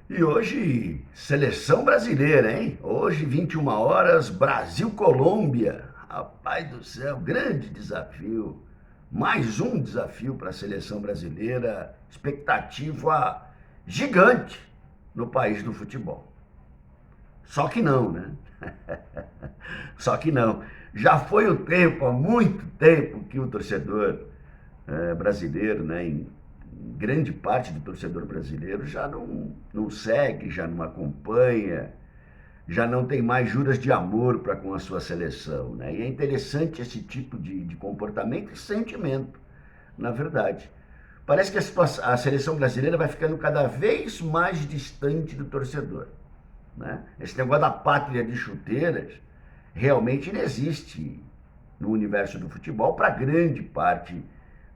E hoje, seleção brasileira, hein? Hoje, 21 horas, Brasil-Colômbia. Rapaz do céu, grande desafio. Mais um desafio para a seleção brasileira. Expectativa gigante no país do futebol. Só que não, né? Só que não. Já foi o tempo, há muito tempo, que o torcedor brasileiro, né, em grande parte do torcedor brasileiro, já não segue, já não acompanha, já não tem mais juras de amor para com a sua seleção. Né? E é interessante esse tipo de comportamento e sentimento, na verdade. Parece que a seleção brasileira vai ficando cada vez mais distante do torcedor. Né? Esse negócio da pátria de chuteiras realmente não existe no universo do futebol para grande parte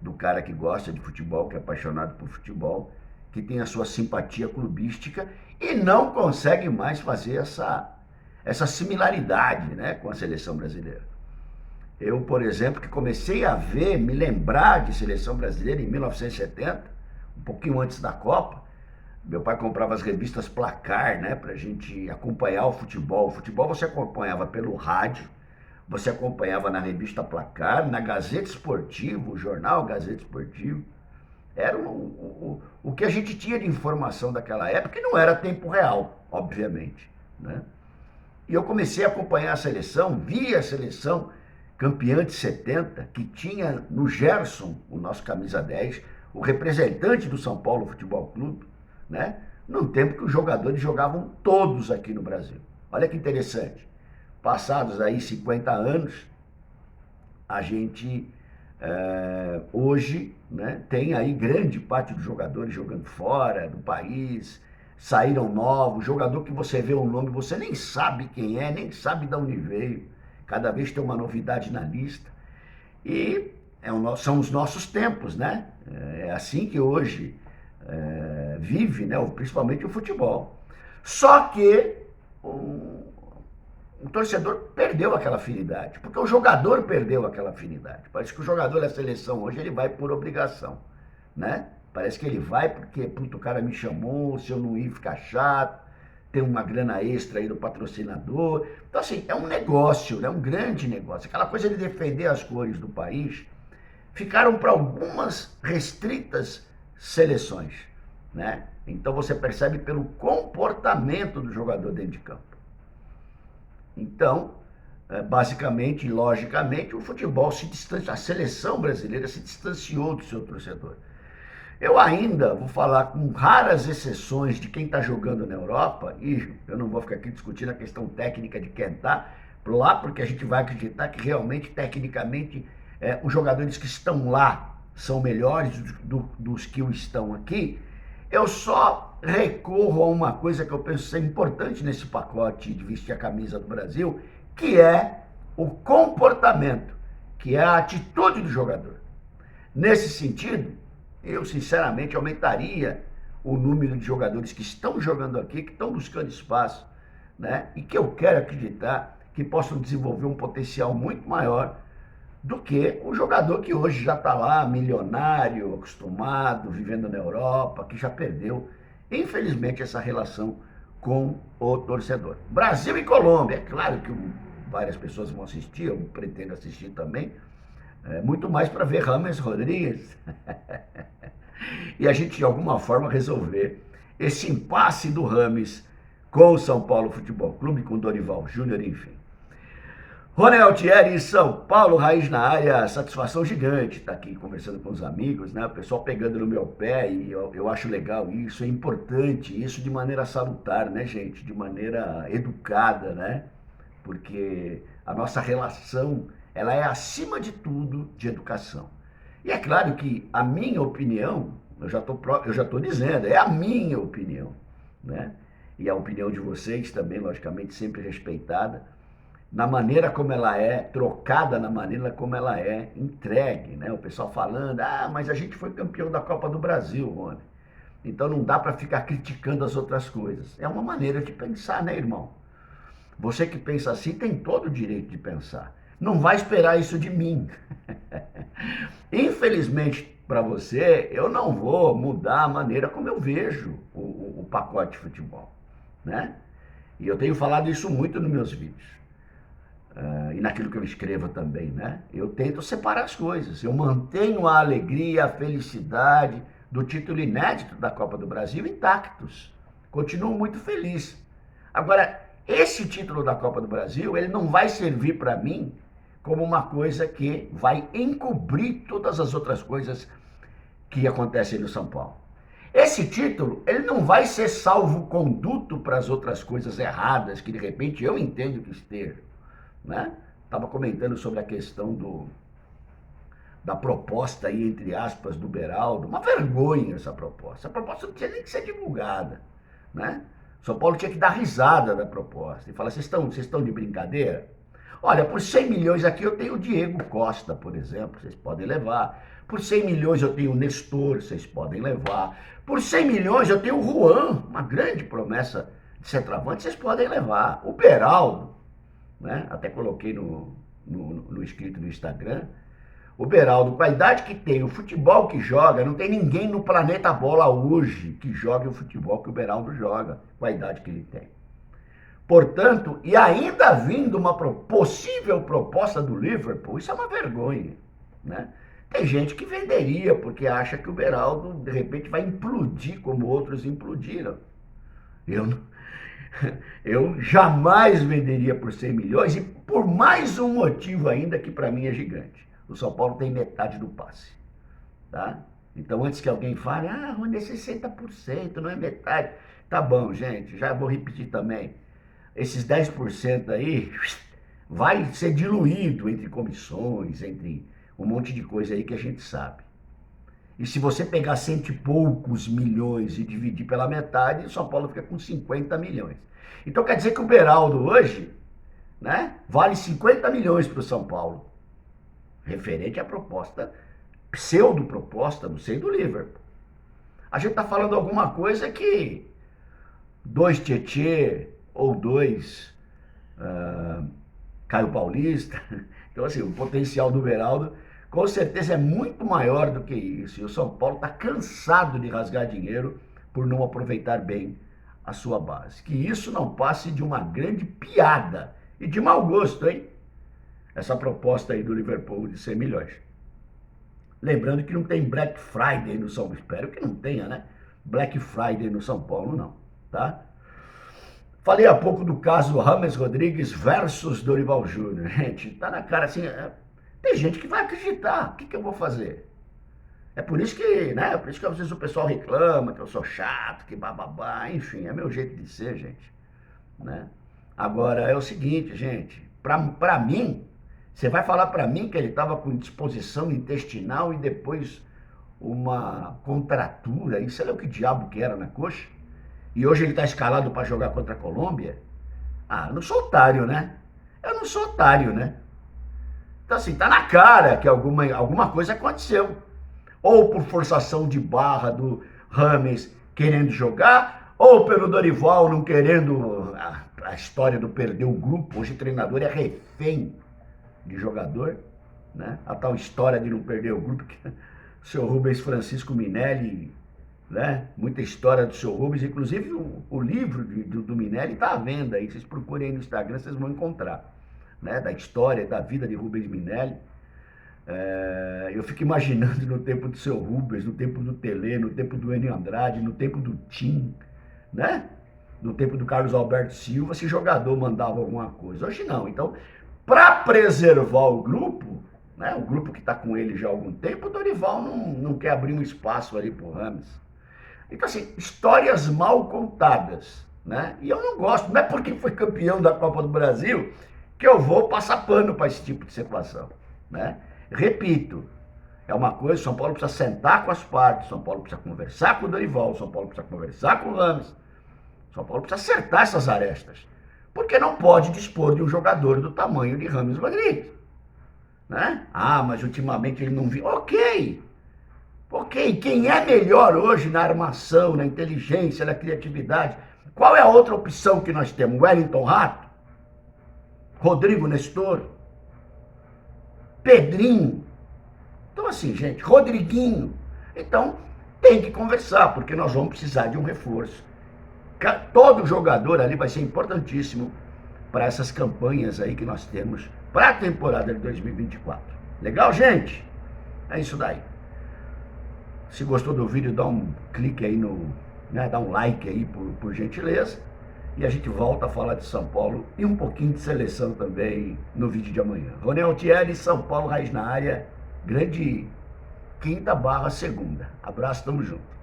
do cara que gosta de futebol, que é apaixonado por futebol, que tem a sua simpatia clubística e não consegue mais fazer essa similaridade, né, com a seleção brasileira. Eu, por exemplo, que comecei a ver, me lembrar de seleção brasileira em 1970, um pouquinho antes da Copa. Meu pai comprava as revistas Placar, né, pra gente acompanhar o futebol. O futebol você acompanhava pelo rádio, você acompanhava na revista Placar, na Gazeta Esportivo, o jornal Gazeta Esportivo. Era o que a gente tinha de informação daquela época, e não era tempo real, obviamente. Né? E eu comecei a acompanhar a seleção, vi a seleção campeã de 70, que tinha no Gerson, o nosso camisa 10, o representante do São Paulo Futebol Clube, né? Num tempo que os jogadores jogavam todos aqui no Brasil. Olha que interessante. Passados aí 50 anos, a gente hoje, né, tem aí grande parte dos jogadores jogando fora do país, saíram novos, jogador que você vê o nome, você nem sabe quem é, nem sabe de onde veio, cada vez tem uma novidade na lista, e são os nossos tempos, né? É assim que hoje vive, né, principalmente o futebol. Só que o torcedor perdeu aquela afinidade, porque o jogador perdeu aquela afinidade. Parece que o jogador da seleção hoje ele vai por obrigação, né? Parece que ele vai porque, puto, o cara me chamou, se eu não ir ficar chato, tem uma grana extra aí do patrocinador. Então, assim, é um negócio, né? Um grande negócio. Aquela coisa de defender as cores do país ficaram para algumas restritas seleções, né? Então você percebe pelo comportamento do jogador dentro de campo. Então, basicamente e logicamente, o futebol se distanciou, a seleção brasileira se distanciou do seu torcedor. Eu ainda vou falar com raras exceções de quem está jogando na Europa, e eu não vou ficar aqui discutindo a questão técnica de quem está lá, porque a gente vai acreditar que realmente, tecnicamente, os jogadores que estão lá são melhores dos que o estão aqui. Eu só recorro a uma coisa que eu penso ser importante nesse pacote de vestir a camisa do Brasil, que é o comportamento, que é a atitude do jogador. Nesse sentido, eu sinceramente aumentaria o número de jogadores que estão jogando aqui, que estão buscando espaço, né? E que eu quero acreditar que possam desenvolver um potencial muito maior do que o jogador que hoje já está lá, milionário, acostumado, vivendo na Europa, que já perdeu, infelizmente, essa relação com o torcedor. Brasil e Colômbia, é claro que várias pessoas vão assistir, eu pretendo assistir também, muito mais para ver James Rodrigues e a gente de alguma forma resolver esse impasse do Rames com o São Paulo Futebol Clube, com Dorival Júnior, enfim. Rony Altieri em São Paulo, raiz na área, satisfação gigante estar aqui conversando com os amigos, né? O pessoal pegando no meu pé, e eu acho legal isso, é importante, isso de maneira salutar, né, gente? De maneira educada, né? Porque a nossa relação, ela é acima de tudo de educação. E é claro que a minha opinião, eu já tô dizendo, é a minha opinião, né? E a opinião de vocês também, logicamente, sempre respeitada, na maneira como ela é, trocada na maneira como ela é entregue, né? O pessoal falando, mas a gente foi campeão da Copa do Brasil, Rony. Então não dá para ficar criticando as outras coisas. É uma maneira de pensar, né, irmão? Você que pensa assim tem todo o direito de pensar. Não vai esperar isso de mim. Infelizmente para você, eu não vou mudar a maneira como eu vejo o pacote de futebol, né? E eu tenho falado isso muito nos meus vídeos. E naquilo que eu escrevo também, né? Eu tento separar as coisas. Eu mantenho a alegria, a felicidade do título inédito da Copa do Brasil intactos. Continuo muito feliz. Agora, esse título da Copa do Brasil, ele não vai servir para mim como uma coisa que vai encobrir todas as outras coisas que acontecem no São Paulo. Esse título, ele não vai ser salvo-conduto para as outras coisas erradas que de repente eu entendo que esteja, né? Estava comentando sobre a questão da proposta aí, entre aspas, do Beraldo. Uma vergonha essa proposta. Essa proposta não tinha nem que ser divulgada, né? São Paulo tinha que dar risada da proposta e falar, vocês estão de brincadeira? Olha, por 100 milhões aqui eu tenho o Diego Costa, por exemplo, vocês podem levar. Por 100 milhões eu tenho o Nestor, vocês podem levar. Por 100 milhões eu tenho o Juan, uma grande promessa de centroavante, vocês podem levar. O Beraldo, né? Até coloquei no escrito do Instagram. O Beraldo, com a idade que tem, o futebol que joga, não tem ninguém no planeta bola hoje que jogue o futebol que o Beraldo joga, com a idade que ele tem. Portanto, e ainda vindo uma possível proposta do Liverpool, isso é uma vergonha, né? Tem gente que venderia porque acha que o Beraldo, de repente, vai implodir como outros implodiram. Eu jamais venderia por 100 milhões e por mais um motivo ainda que para mim é gigante. O São Paulo tem metade do passe, tá? Então, antes que alguém fale, Rony, é 60%, não é metade. Tá bom, gente, já vou repetir também. Esses 10% aí vai ser diluído entre comissões, entre um monte de coisa aí que a gente sabe. E se você pegar 100 e poucos milhões e dividir pela metade, o São Paulo fica com 50 milhões. Então quer dizer que o Beraldo hoje, né, vale 50 milhões para o São Paulo. Referente à proposta, pseudo-proposta, não sei, do Liverpool. A gente está falando alguma coisa que 2 Tietê ou 2 Caio Paulista. Então, assim, o potencial do Beraldo com certeza é muito maior do que isso. E o São Paulo está cansado de rasgar dinheiro por não aproveitar bem a sua base. Que isso não passe de uma grande piada e de mau gosto, hein? Essa proposta aí do Liverpool de 100 milhões. Lembrando que não tem Black Friday no São Paulo. Espero que não tenha, né? Black Friday no São Paulo, não, tá? Falei há pouco do caso James Rodrigues versus Dorival Júnior. Gente, tá na cara assim, tem gente que vai acreditar. O que eu vou fazer? É por isso que, né? Por isso que às vezes o pessoal reclama que eu sou chato, que bababá, enfim, é meu jeito de ser, gente, né? Agora é o seguinte, gente, pra mim, você vai falar pra mim que ele tava com disposição intestinal e depois uma contratura, e sei lá o que diabo que era na coxa? E hoje ele está escalado para jogar contra a Colômbia? Eu não sou otário, né? Eu não sou otário, né? Então, assim, tá na cara que alguma coisa aconteceu. Ou por forçação de barra do James querendo jogar, ou pelo Dorival não querendo a história do perder o grupo. Hoje o treinador é refém de jogador, né? A tal história de não perder o grupo, que o seu Rubens Francisco Minelli, né? Muita história do seu Rubens, inclusive o livro do Minelli está à venda aí, vocês procurem aí no Instagram, vocês vão encontrar, né? Da história, da vida de Rubens Minelli. Eu fico imaginando no tempo do seu Rubens, no tempo do Tele, no tempo do Enio Andrade, no tempo do Tim, né? No tempo do Carlos Alberto Silva, se jogador mandava alguma coisa. Hoje não. Então, para preservar o grupo, né? O grupo que está com ele já há algum tempo, o Dorival não quer abrir um espaço ali pro James. Então, assim, histórias mal contadas, né? E eu não gosto, não é porque foi campeão da Copa do Brasil que eu vou passar pano para esse tipo de situação, né? Repito, é uma coisa, São Paulo precisa sentar com as partes, São Paulo precisa conversar com o Dorival, São Paulo precisa conversar com o James, São Paulo precisa acertar essas arestas, porque não pode dispor de um jogador do tamanho de James Rodrigues, né? Mas ultimamente ele não viu. Ok, quem é melhor hoje na armação, na inteligência, na criatividade? Qual é a outra opção que nós temos? Wellington Rato? Rodrigo Nestor? Pedrinho? Então assim, gente, Rodriguinho. Então tem que conversar, porque nós vamos precisar de um reforço Todo jogador ali vai ser importantíssimo para essas campanhas aí que nós temos para a temporada de 2024. Legal, gente? É isso daí. Se gostou do vídeo, dá um clique aí dá um like aí por gentileza. E a gente volta a falar de São Paulo e um pouquinho de seleção também no vídeo de amanhã. Rony Altieri, São Paulo, Raiz na área, grande quinta/segunda. Abraço, tamo junto.